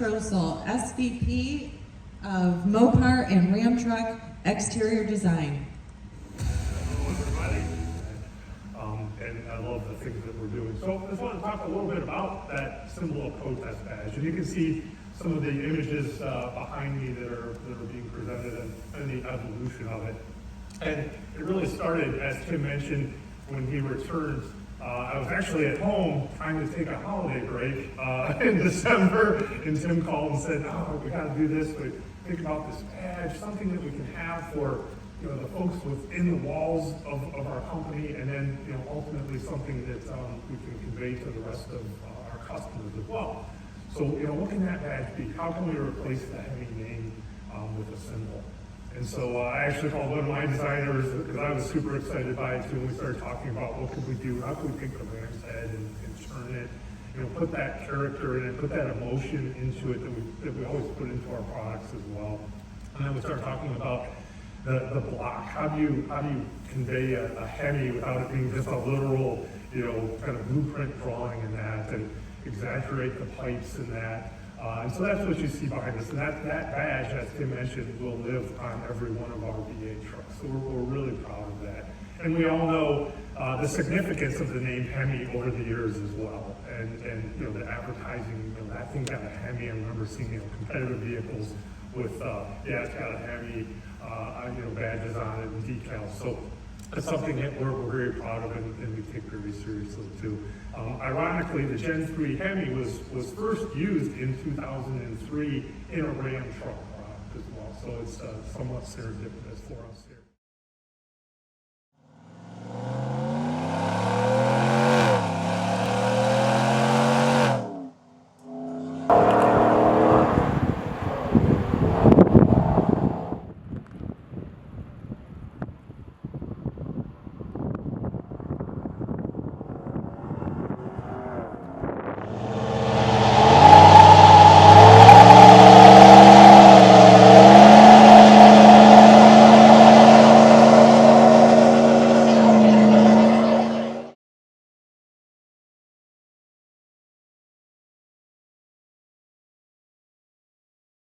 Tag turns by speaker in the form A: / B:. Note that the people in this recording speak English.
A: Trostle, SVP of Mopar and Ram Truck Exterior Design.
B: Hello, everybody. And I love the things that we're doing. So I just want to talk a little bit about that symbol of protest badge. And you can see some of the images behind me that are being presented and the evolution of it. And it really started, as Tim mentioned, when he returned. I was actually at home trying to take a holiday break in December, and Tim called and said, "Oh, we got to do this. We think about this badge, something that we can have for the folks within the walls of our company, and then ultimately something that we can convey to the rest of our customers as well." So what can that badge be? How can we replace the HEMI name with a symbol? And so I actually called one of my designers because I was super excited by it too. And we started talking about what could we do, how could we take the ram's head and turn it, put that character in it, put that emotion into it that we always put into our products as well. And then we started talking about the block. How do you convey a HEMI without it being just a literal, kind of blueprint drawing in that, and exaggerate the pipes in that. And so that's what you see behind us. And that badge, as Tim mentioned, will live on every one of our V8 trucks. So we're really proud of that. And we all know the significance of the name HEMI over the years as well. And the advertising, that thing got a HEMI. I remember seeing competitive vehicles with, it's got a HEMI, badges on it and decals. So it's something that we're very proud of and we take very seriously too. Ironically, the Gen 3 HEMI was first used in 2003 in a Ram truck product as well. So it's somewhat serendipitous for us here.